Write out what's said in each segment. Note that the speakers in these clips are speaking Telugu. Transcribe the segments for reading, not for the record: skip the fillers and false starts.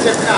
Claro.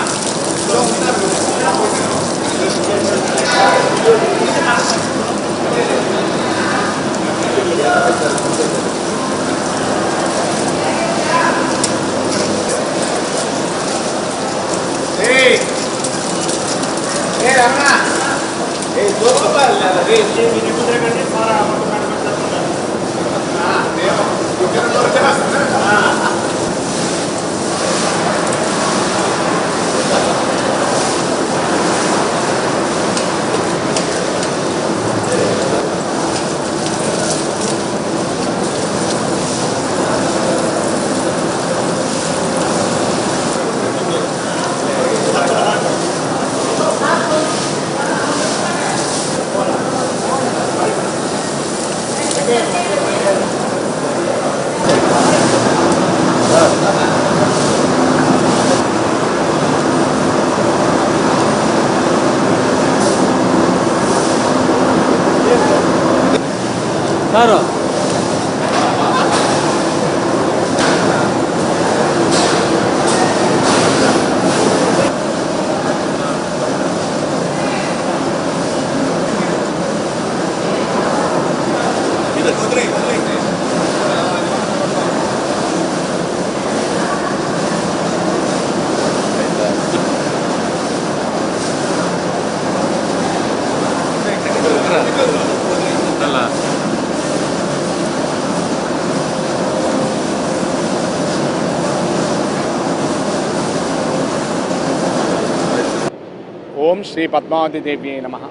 ఓం శ్రీ పద్మావతి దేవ్యై నమః.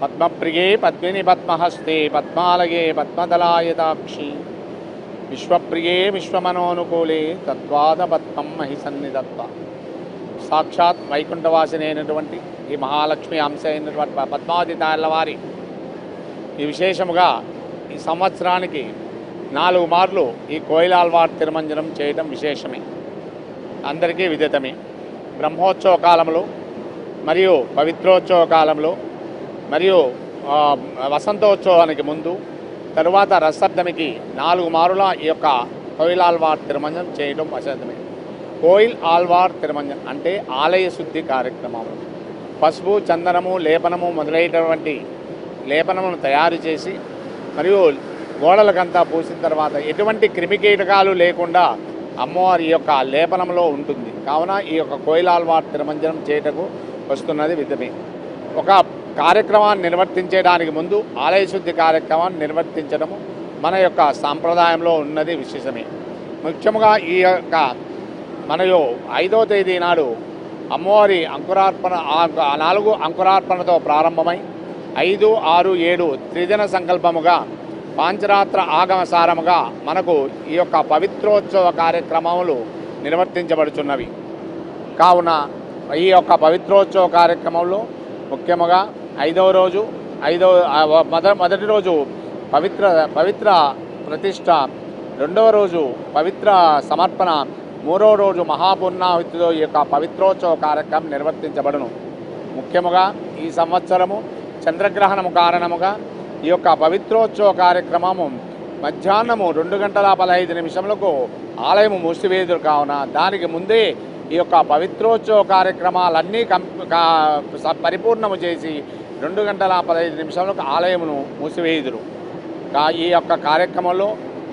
పద్మప్రియే పద్మిని పద్మహస్తే పద్మాలయే పద్మదళాయతాక్షి విశ్వప్రియే విశ్వమనోనుకూలే తద్వాద పద్మం మహి సన్నిధత్వ. సాక్షాత్ వైకుంఠవాసిని అయినటువంటి ఈ మహాలక్ష్మి అంశ అయినటువంటి పద్మావతి తాళ్ళవారి ఈ విశేషముగా ఈ సంవత్సరానికి 4 మార్లు ఈ కోయిలాల్వార్ తిరుమంజనం చేయడం విశేషమే, అందరికీ విదితమే. బ్రహ్మోత్సవ కాలంలో మరియు పవిత్రోత్సవ కాలంలో మరియు వసంతోత్సవానికి ముందు తరువాత రసప్తమికి 4 మారుల ఈ యొక్క కోయిల్ ఆల్వార్ తిరుమంజనం చేయడం వసంతమే. కోయిల్ ఆల్వార్ తిరుమంజనం అంటే ఆలయ శుద్ధి కార్యక్రమం. పసుపు, చందనము, లేపనము మొదలైనటువంటి లేపనమును తయారు చేసి మరియు గోడలకంతా పూసిన తర్వాత ఎటువంటి క్రిమికీటకాలు లేకుండా అమ్మవారి యొక్క లేపనంలో ఉంటుంది. కావున ఈ యొక్క కోయిల్ ఆల్వార్ తిరుమంజనం చేయటకు వస్తున్నది విధమే. ఒక కార్యక్రమాన్ని నిర్వర్తించడానికి ముందు ఆలయ శుద్ధి కార్యక్రమాన్ని నిర్వర్తించడము మన యొక్క సాంప్రదాయంలో ఉన్నది విశేషమే. ముఖ్యంగా ఈ యొక్క మనయో 5వ తేదీ నాడు అమ్మవారి అంకురార్పణ 4 అంకురార్పణతో ప్రారంభమై 5, 6, 7 త్రిదిన సంకల్పముగా పాంచరాత్ర ఆగమసారముగా మనకు ఈ యొక్క పవిత్రోత్సవ కార్యక్రమములు నిర్వర్తించబడుచున్నవి. కావున ఈ యొక్క పవిత్రోత్సవ కార్యక్రమంలో ముఖ్యంగా 5వ రోజు మొదటి రోజు పవిత్ర ప్రతిష్ట, 2వ రోజు పవిత్ర సమర్పణ, 3వ రోజు మహాపూర్ణాహుతితో ఈ యొక్క పవిత్రోత్సవ కార్యక్రమం నిర్వర్తించబడును. ముఖ్యంగా ఈ సంవత్సరము చంద్రగ్రహణము కారణముగా ఈ యొక్క పవిత్రోత్సవ కార్యక్రమము మధ్యాహ్నము 2:15 ఆలయము మూసివేదురు. కావున దానికి ముందే ఈ యొక్క పవిత్రోత్సవ కార్యక్రమాలన్నీ పరిపూర్ణము చేసి 2:15 ఆలయమును మూసివేయుదురు. ఈ యొక్క కార్యక్రమంలో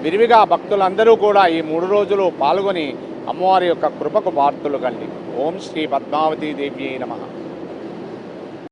విరివిగా భక్తులందరూ కూడా ఈ 3 రోజులు పాల్గొని అమ్మవారి యొక్క కృపకు పాత్రులు కండి. ఓం శ్రీ పద్మావతీ దేవ్యై నమః.